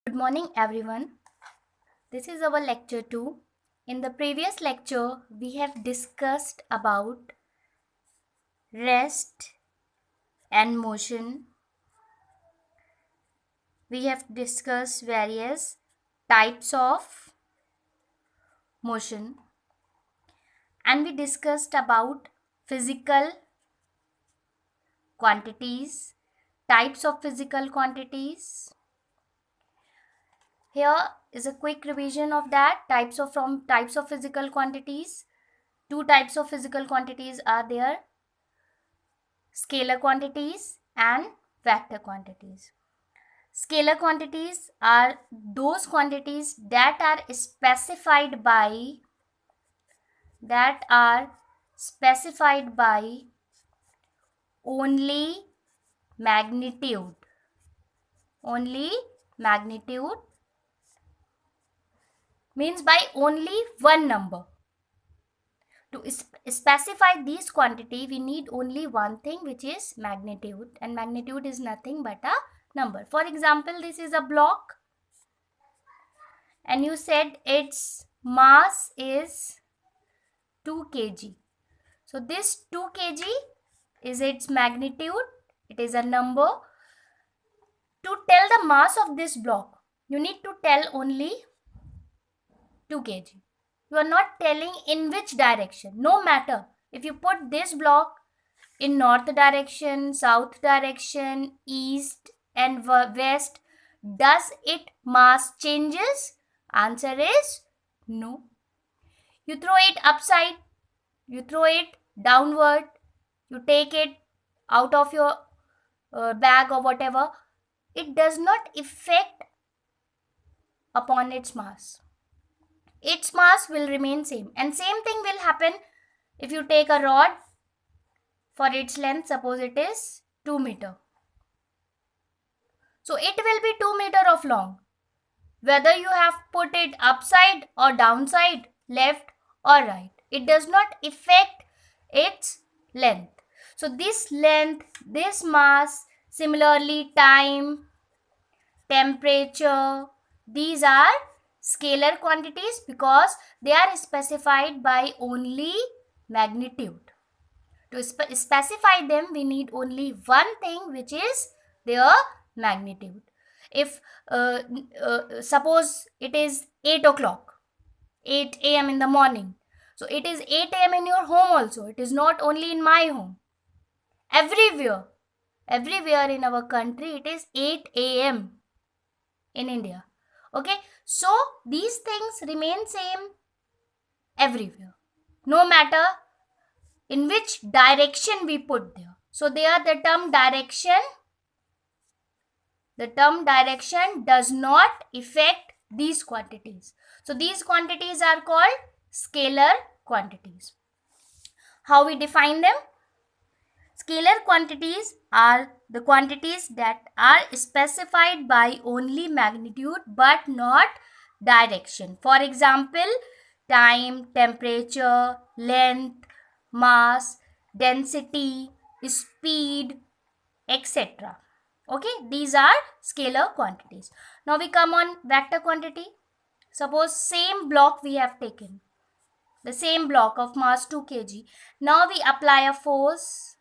Good morning, everyone. This is our lecture 2. In the previous lecture, we have discussed about rest and motion. We have discussed various types of motion and we discussed about physical quantities, types of physical quantities. Here is a quick revision of that types of physical quantities. Two types of physical quantities are there: scalar quantities and vector quantities. Scalar quantities are those quantities that are specified by only magnitude. Only magnitude means by only one number. To specify this quantity, we need only one thing, which is magnitude, and magnitude is nothing but a number. For example, this is a block and you said its mass is 2 kg. So this 2 kg is its magnitude. It is a number. To tell the mass of this block, you need to tell only 2 kg. You are not telling in which direction. No matter if you put this block in north direction, south direction, east and west, does it mass changes? Answer is no. You throw it upside, you throw it downward, you take it out of your bag or whatever, it does not affect upon its mass. Its mass will remain same, and same thing will happen if you take a rod. For its length, suppose it is 2 meter, so it will be 2 meter of long, whether you have put it upside or downside, left or right. It does not affect its length. So this length, this mass, similarly time, temperature, these are scalar quantities because they are specified by only magnitude. To specify them, we need only one thing, which is their magnitude. If suppose it is 8 o'clock, 8 a.m. in the morning, so it is 8 a.m. in your home also. It is not only in my home. Everywhere in our country, it is 8 a.m. in India. Okay, so these things remain same everywhere, no matter in which direction we put there. So there the term direction does not affect these quantities. So these quantities are called scalar quantities. How we define them? Scalar quantities are the quantities that are specified by only magnitude but not direction. For example, time, temperature, length, mass, density, speed, etc. Okay, these are scalar quantities. Now we come on vector quantity. Suppose same block we have taken, the same block of mass 2 kg. Now we apply a force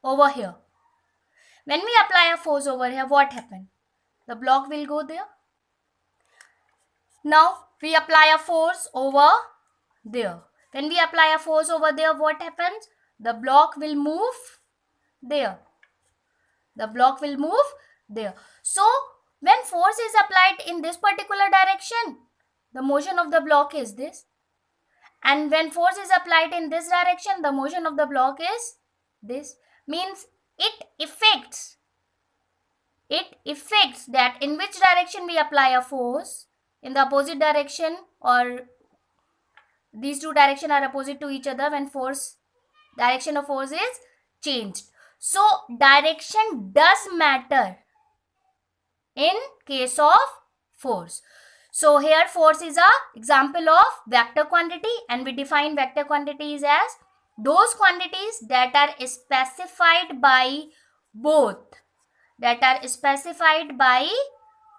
over here. When we apply a force over here, what happened? The block will go there. Now we apply a force over there. When we apply a force over there, what happens? The block will move there. The block will move there. So when force is applied in this particular direction, the motion of the block is this. And when force is applied in this direction, the motion of the block is this. Means it affects that in which direction we apply a force, in the opposite direction, or these two directions are opposite to each other when direction of force is changed. So direction does matter in case of force. So here force is a example of vector quantity, and we define vector quantities as those quantities that are specified by both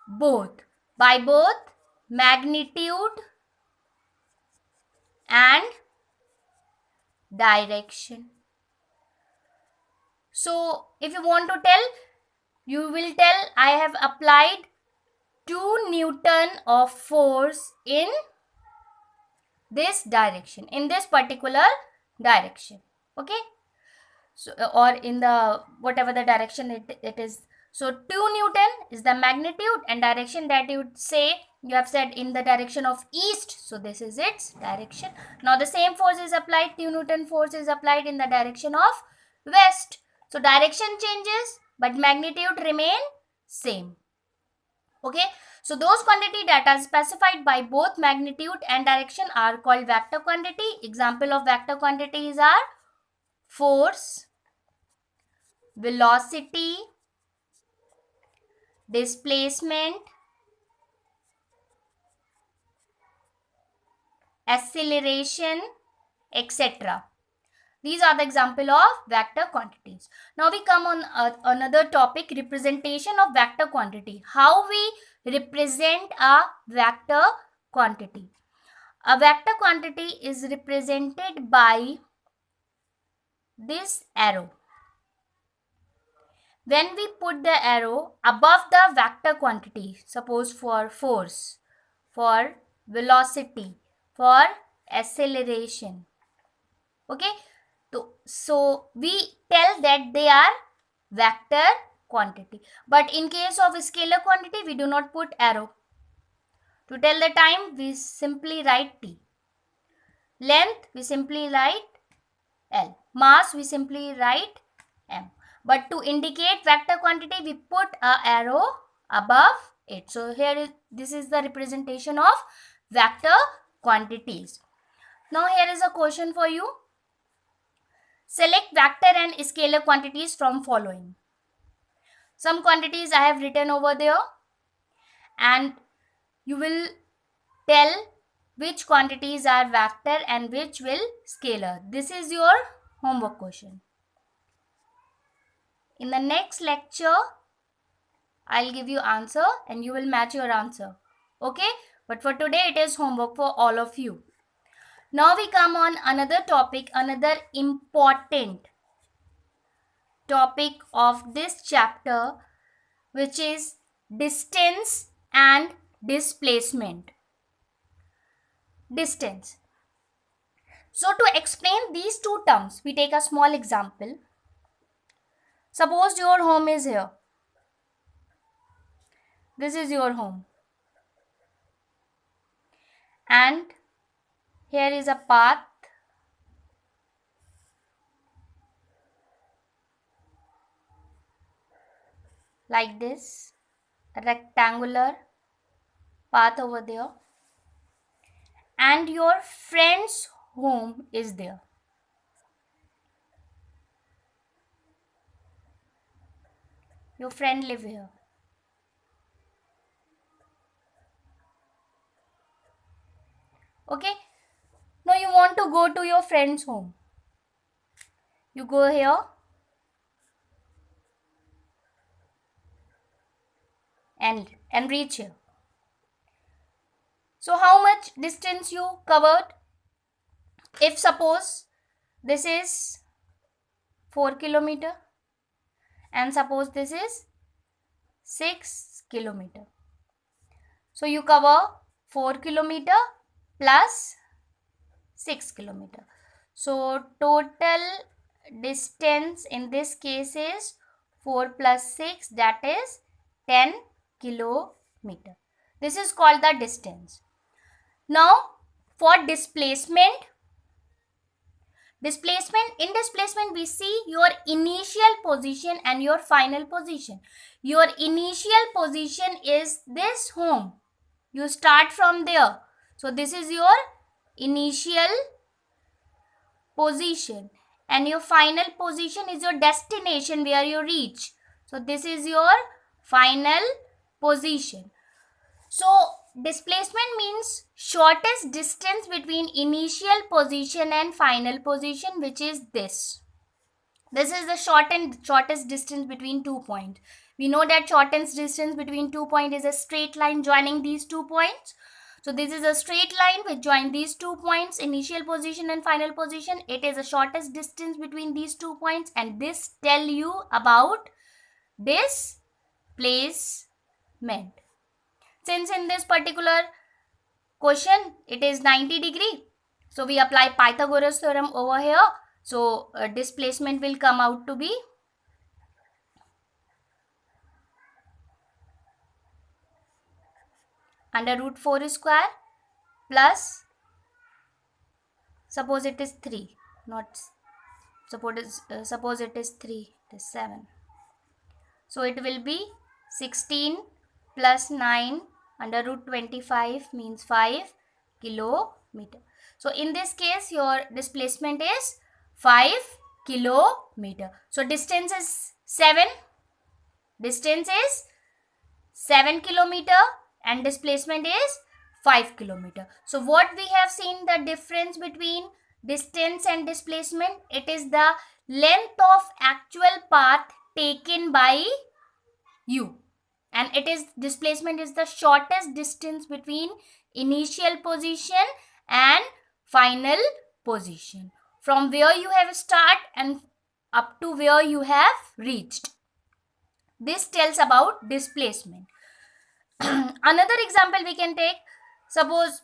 by both magnitude and direction. So if you want to tell, you will tell I have applied 2 Newton of force in this direction, in this particular direction. Okay, so or in the whatever the direction it is. So 2 Newton is the magnitude, and direction that you would say, you have said in the direction of east, so this is its direction. Now the same force is applied, 2 Newton force is applied in the direction of west. So direction changes but magnitude remain same. Okay, so those quantity that are specified by both magnitude and direction are called vector quantity. Example of vector quantities are force, velocity, displacement, acceleration, etc. These are the example of vector quantities. Now we come on another topic, representation of vector quantity. How we represent a vector quantity. A vector quantity is represented by this arrow. When we put the arrow above the vector quantity, suppose for force, for velocity, for acceleration, okay, so we tell that they are vector quantity. But in case of scalar quantity, we do not put arrow. To tell the time, we simply write T. Length, we simply write L. Mass, we simply write M. But to indicate vector quantity, we put a arrow above it. So here this is the representation of vector quantities. Now here is a question for you. Select vector and scalar quantities from following. Some quantities I have written over there, and you will tell which quantities are vector and which will scalar. This is your homework question. In the next lecture, I'll give you answer and you will match your answer. Okay? But for today, it is homework for all of you. Now we come on another topic, another important topic of this chapter, which is distance and displacement. Distance. So to explain these two terms, we take a small example. Suppose your home is here. This is your home. And here is a path. Like this, a rectangular path over there. And your friend's home is there. Your friend live here. Okay. Now you want to go to your friend's home. You go here and reach here. So how much distance you covered? If suppose this is 4 kilometer and suppose this is 6 kilometer. So you cover 4 kilometer plus 6 kilometer. So total distance in this case is 4 plus 6, that is 10 kilometer. This is called the distance. Now for displacement, in displacement we see your initial position and your final position. Your initial position is this home. You start from there. So this is your initial position, and your final position is your destination where you reach. So this is your final position. So displacement means shortest distance between initial position and final position, which is this. This is the shortest distance between 2 points. We know that shortest distance between 2 points is a straight line joining these 2 points. So this is a straight line which join these 2 points, initial position and final position. It is the shortest distance between these 2 points, and this tell you about displacement. Since in this particular question it is 90 degree, so we apply Pythagoras theorem over here. So displacement will come out to be under root 4 square plus, suppose it is 3, not suppose it is 3, it is 7. So it will be 16 plus 9 under root 25 means 5 kilometer. So in this case your displacement is 5 kilometer. So distance is 7. Distance is 7 kilometer and displacement is 5 kilometer. So what we have seen, the difference between distance and displacement, it is the length of actual path taken by you, and it is displacement is the shortest distance between initial position and final position, from where you have start and up to where you have reached. This tells about displacement. Another example we can take, suppose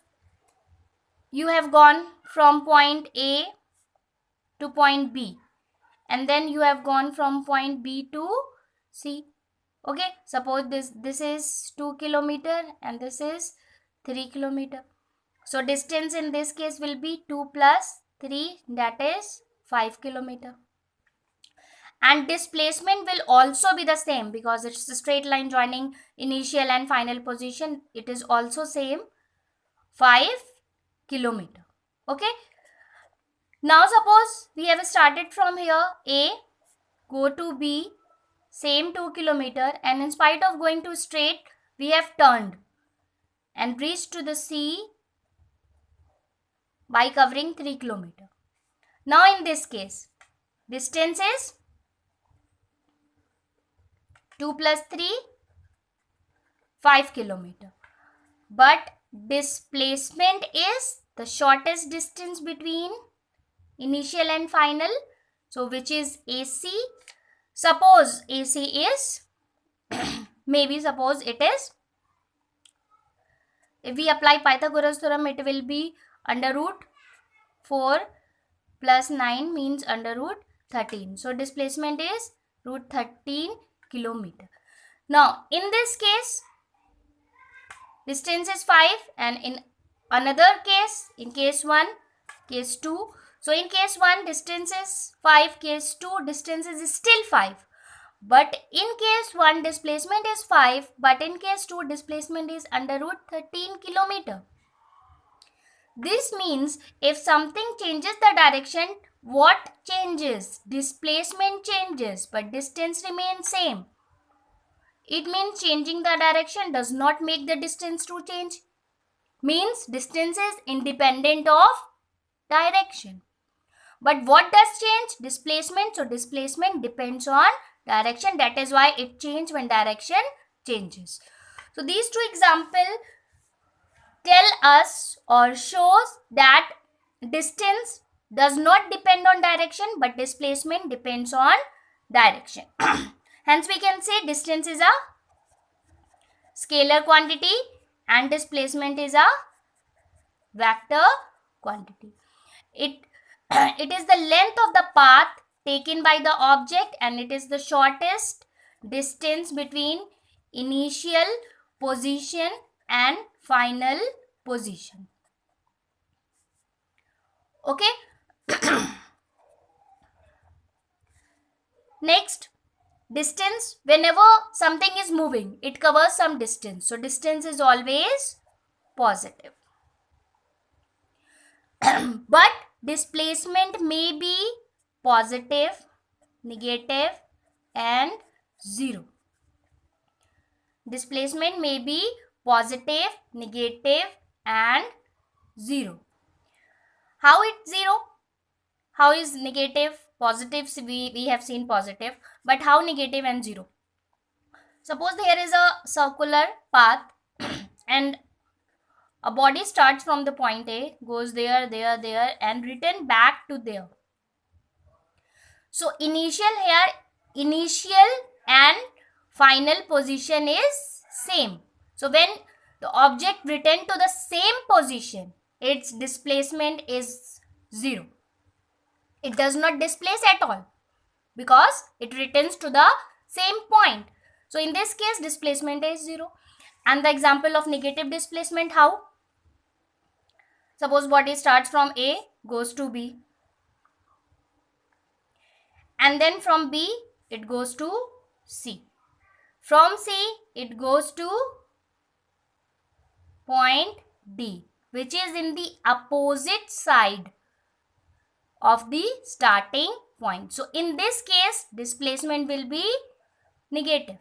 you have gone from point A to point B, and then you have gone from point B to C. Okay, suppose this is 2 kilometer and this is 3 kilometer. So distance in this case will be 2 plus 3, that is 5 kilometer. And displacement will also be the same because it's a straight line joining initial and final position. It is also same, 5 kilometer. Okay. Now suppose we have started from here A, go to B, same 2 kilometer, and in spite of going to straight, we have turned and reached to the C by covering 3 kilometer. Now in this case, distance is 2 plus 3, 5 kilometer. But displacement is the shortest distance between initial and final. So which is AC. Suppose AC is, maybe suppose it is, if we apply Pythagoras theorem, it will be under root 4 plus 9 means under root 13. So displacement is root 13 kilometer. Now in this case, distance is 5, and in another case, in case 1, case 2. So in case 1, distance is 5, case 2, distance is still 5. But in case 1, displacement is 5, but in case 2, displacement is under root 13 kilometer. This means if something changes the direction, what changes? Displacement changes, but distance remains same. It means changing the direction does not make the distance to change. Means distance is independent of direction. But what does change? Displacement. So displacement depends on direction. That is why it changes when direction changes. So these two examples tell us or shows that distance does not depend on direction, but displacement depends on direction. Hence we can say distance is a scalar quantity and displacement is a vector quantity. It is the length of the path taken by the object, and it is the shortest distance between initial position and final position. Okay. Next, distance. Whenever something is moving, it covers some distance. So distance is always positive. But displacement may be positive, negative, and 0. Displacement may be positive, negative, and 0. How it's 0? How is negative? Positive, we have seen positive, but how negative and 0? Suppose there is a circular path and a body starts from the point A, goes there, there, and return back to there. So initial and final position is same. So when the object return to the same position, its displacement is 0. It does not displace at all because it returns to the same point. So in this case, displacement is 0. And the example of negative displacement, how? Suppose body starts from A, goes to B. And then from B, it goes to C. From C, it goes to point D, which is in the opposite side of the starting point. So in this case, displacement will be negative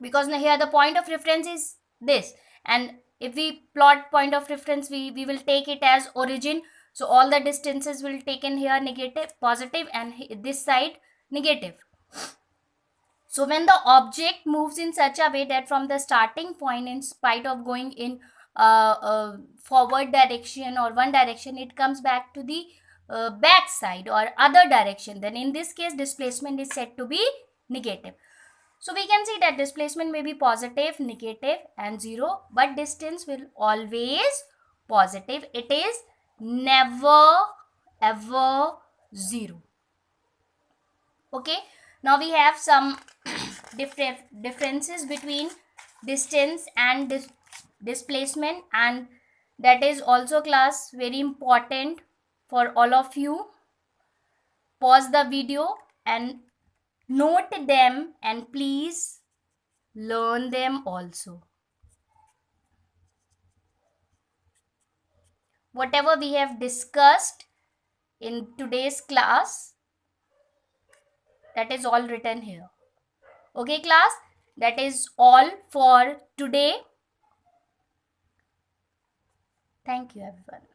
because here the point of reference is this, and if we plot point of reference, we will take it as origin. So all the distances will taken here negative, positive, and this side negative. So when the object moves in such a way that from the starting point, in spite of going in forward direction or one direction, it comes back to the back side or other direction, then in this case displacement is said to be negative. So we can see that displacement may be positive, negative, and 0, but distance will always positive. It is never ever 0. Okay, now we have some differences between distance and displacement, and that is also class very important for all of you. Pause the video and note them, and please learn them also. Whatever we have discussed in today's class, that is all written here. Okay class, that is all for today. Thank you everyone.